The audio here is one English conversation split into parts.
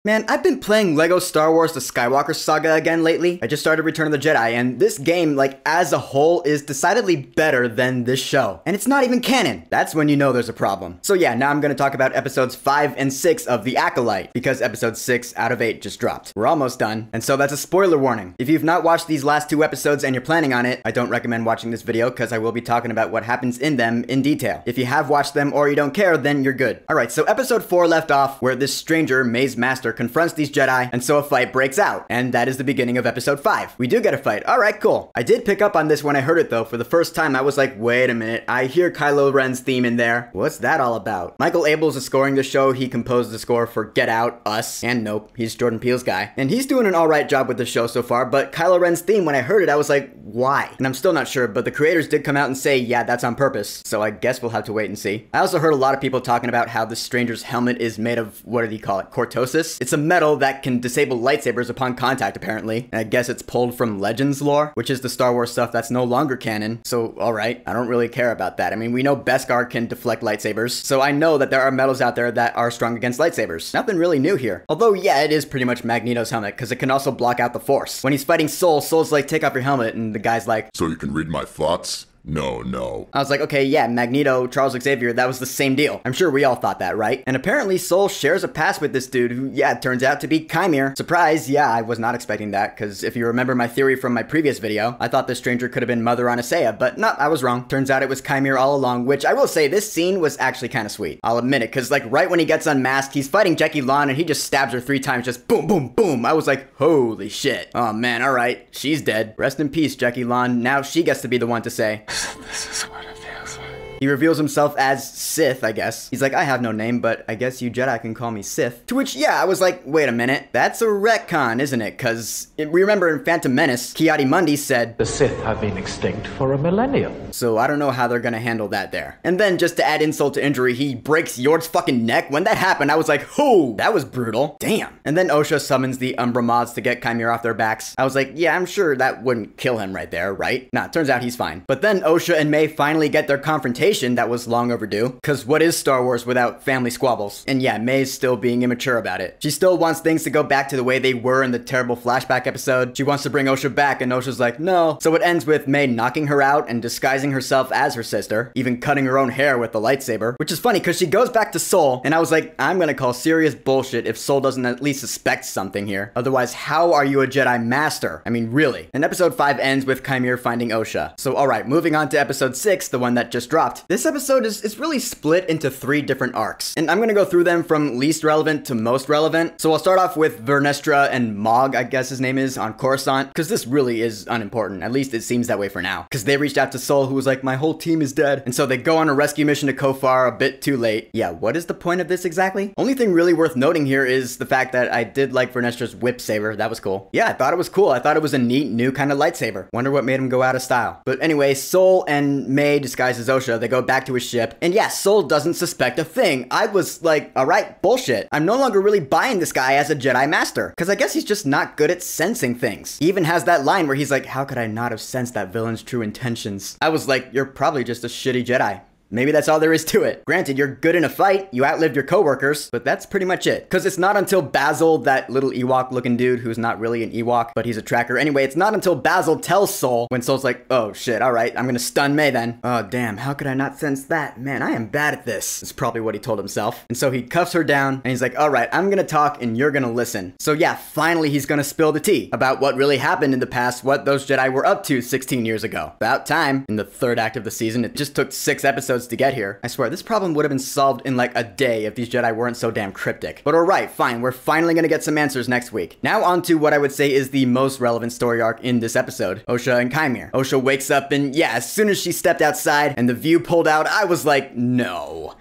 Man, I've been playing LEGO Star Wars The Skywalker Saga again lately. I just started Return of the Jedi, and this game, like, as a whole, is decidedly better than this show. And it's not even canon. That's when you know there's a problem. So yeah, now I'm gonna talk about episodes 5 and 6 of The Acolyte, because episode 6 out of 8 just dropped. We're almost done, and so that's a spoiler warning. If you've not watched these last 2 episodes and you're planning on it, I don't recommend watching this video, because I will be talking about what happens in them in detail. If you have watched them or you don't care, then you're good. Alright, so episode 4 left off where this stranger, May's master, confronts these Jedi, and so a fight breaks out. And that is the beginning of episode 5. We do get a fight. Alright, cool. I did pick up on this when I heard it though. For the first time, I was like, wait a minute, I hear Kylo Ren's theme in there. What's that all about? Michael Abels is scoring the show. He composed the score for Get Out, Us, and Nope. He's Jordan Peele's guy. And he's doing an alright job with the show so far, but Kylo Ren's theme, when I heard it, I was like, why? And I'm still not sure, but the creators did come out and say, yeah, that's on purpose. So I guess we'll have to wait and see. I also heard a lot of people talking about how the stranger's helmet is made of, what do they call it? Cortosis? It's a metal that can disable lightsabers upon contact, apparently. And I guess it's pulled from Legends lore, which is the Star Wars stuff that's no longer canon. So, alright, I don't really care about that. I mean, we know Beskar can deflect lightsabers, so I know that there are metals out there that are strong against lightsabers. Nothing really new here. Although, yeah, it is pretty much Magneto's helmet, because it can also block out the Force. When he's fighting Soul, Soul's like, take off your helmet, and the guy's like, so you can read my thoughts? No. I was like, okay, yeah, Magneto, Charles Xavier, that was the same deal. I'm sure we all thought that, right? And apparently Soul shares a past with this dude who, yeah, turns out to be Chimere. Surprise, yeah, I was not expecting that, because if you remember my theory from my previous video, I thought the stranger could have been Mother Anastasia, but no, I was wrong. Turns out it was Chimere all along, which I will say, this scene was actually kind of sweet. I'll admit it, because like right when he gets unmasked, he's fighting Jackie Lon, and he just stabs her 3 times, just boom, boom, boom. I was like, holy shit. Oh man, alright, she's dead. Rest in peace, Jackie Lon. Now she gets to be the one to say, this is what it feels like. He reveals himself as Sith, I guess. He's like, I have no name, but I guess you Jedi can call me Sith. To which, yeah, I was like, wait a minute. That's a retcon, isn't it? Because remember in Phantom Menace, Ki-Adi-Mundi said, the Sith have been extinct for a millennium. So I don't know how they're gonna handle that there. And then just to add insult to injury, he breaks York's fucking neck. When that happened, I was like, oh, that was brutal. Damn. And then Osha summons the Umbra mods to get Chimere off their backs. I was like, yeah, I'm sure that wouldn't kill him right there, right? Nah, turns out he's fine. But then Osha and May finally get their confrontation that was long overdue. Cause what is Star Wars without family squabbles? And yeah, May's still being immature about it. She still wants things to go back to the way they were in the terrible flashback episode. She wants to bring Osha back, and Osha's like, no. So it ends with May knocking her out and disguising herself as her sister, even cutting her own hair with the lightsaber, which is funny because she goes back to Soul, and I was like, I'm gonna call serious bullshit if Soul doesn't at least suspect something here. Otherwise, how are you a Jedi Master? I mean, really. And episode 5 ends with Chimere finding Osha. So alright, moving on to episode 6, the one that just dropped. This episode is really split into 3 different arcs, and I'm gonna go through them from least relevant to most relevant. So I'll start off with Vernestra and Mog, I guess his name is, on Coruscant, because this really is unimportant. At least it seems that way for now. Because they reached out to Soul, who was like, my whole team is dead. And so they go on a rescue mission to Kofar a bit too late. Yeah, what is the point of this exactly? Only thing really worth noting here is the fact that I did like Vernestra's whip saber. That was cool. Yeah, I thought it was cool. I thought it was a neat new kind of lightsaber. Wonder what made him go out of style. But anyway, Soul and May disguised as Osha. They go back to his ship. And yeah, Soul doesn't suspect a thing. I was like, alright, bullshit. I'm no longer really buying this guy as a Jedi Master. Because I guess he's just not good at sensing things. He even has that line where he's like, how could I not have sensed that villain's true intentions? I was like, you're probably just a shitty Jedi. Maybe that's all there is to it. Granted, you're good in a fight, you outlived your coworkers, but that's pretty much it. Because it's not until Basil, that little Ewok-looking dude who's not really an Ewok, but he's a tracker. Anyway, it's not until Basil tells Soul, when Soul's like, oh shit, alright, I'm gonna stun May then. Oh damn, how could I not sense that? Man, I am bad at this. That's probably what he told himself. And so he cuffs her down, and he's like, alright, I'm gonna talk and you're gonna listen. So yeah, finally he's gonna spill the tea about what really happened in the past, what those Jedi were up to 16 years ago. About time, in the 3rd act of the season. It just took 6 episodes to get here. I swear, this problem would have been solved in like a day if these Jedi weren't so damn cryptic. But alright, fine, we're finally gonna get some answers next week. Now on to what I would say is the most relevant story arc in this episode, Osha and Chimere. Osha wakes up and yeah, as soon as she stepped outside and the view pulled out, I was like, no.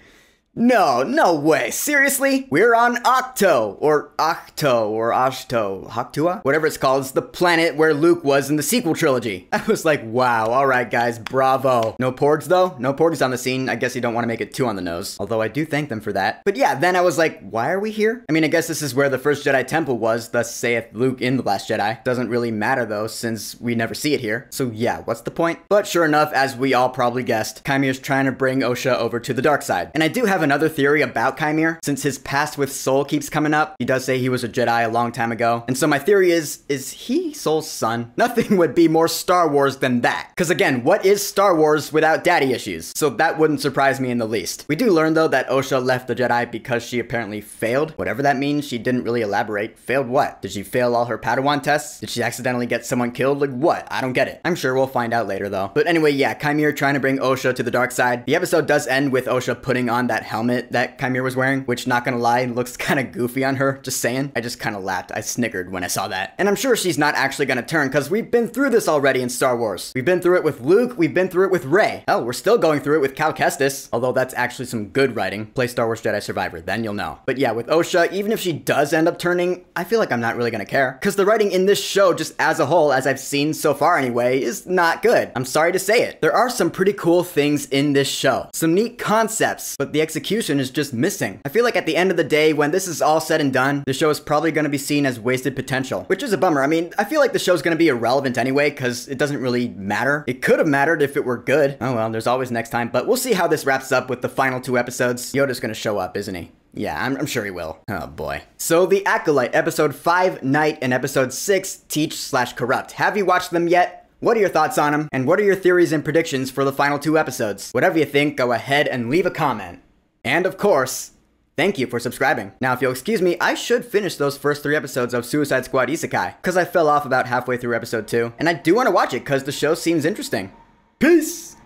No way. Seriously? We're on Ahch-To, or Ahch-To, Ahch-To, whatever it's called. It's the planet where Luke was in the sequel trilogy. I was like, wow, alright guys, bravo. No porgs though? No porgs on the scene. I guess you don't want to make it too on the nose. Although I do thank them for that. But yeah, then I was like, why are we here? I mean, I guess this is where the first Jedi Temple was, thus saith Luke in The Last Jedi. Doesn't really matter though, since we never see it here. So yeah, what's the point? But sure enough, as we all probably guessed, Chimere's trying to bring Osha over to the dark side. And I do have another theory about Kymir, since his past with Soul keeps coming up. He does say he was a Jedi a long time ago. And so my theory is he Soul's son? Nothing would be more Star Wars than that. Because again, what is Star Wars without daddy issues? So that wouldn't surprise me in the least. We do learn though that Osha left the Jedi because she apparently failed. Whatever that means, she didn't really elaborate. Failed what? Did she fail all her Padawan tests? Did she accidentally get someone killed? Like what? I don't get it. I'm sure we'll find out later though. But anyway, yeah, Kymir trying to bring Osha to the dark side. The episode does end with Osha putting on that helmet that Kymir was wearing, which, not gonna lie, looks kind of goofy on her. Just saying. I just kind of laughed. I snickered when I saw that. And I'm sure she's not actually gonna turn, because we've been through this already in Star Wars. We've been through it with Luke. We've been through it with Rey. Hell, we're still going through it with Cal Kestis. Although that's actually some good writing. Play Star Wars Jedi Survivor, then you'll know. But yeah, with Osha, even if she does end up turning, I feel like I'm not really gonna care. Because the writing in this show, just as a whole, as I've seen so far anyway, is not good. I'm sorry to say it. There are some pretty cool things in this show. Some neat concepts, but the execution is just missing. I feel like at the end of the day, when this is all said and done, the show is probably going to be seen as wasted potential, which is a bummer. I mean, I feel like the show's going to be irrelevant anyway, because it doesn't really matter. It could have mattered if it were good. Oh well, there's always next time, but we'll see how this wraps up with the final 2 episodes. Yoda's going to show up, isn't he? Yeah, I'm sure he will. Oh boy. So The Acolyte, episode 5, Night, and episode 6, Teach/Corrupt. Have you watched them yet? What are your thoughts on them? And what are your theories and predictions for the final 2 episodes? Whatever you think, go ahead and leave a comment. And of course, thank you for subscribing. Now, if you'll excuse me, I should finish those first 3 episodes of Suicide Squad Isekai, because I fell off about halfway through episode 2, and I do want to watch it because the show seems interesting. Peace!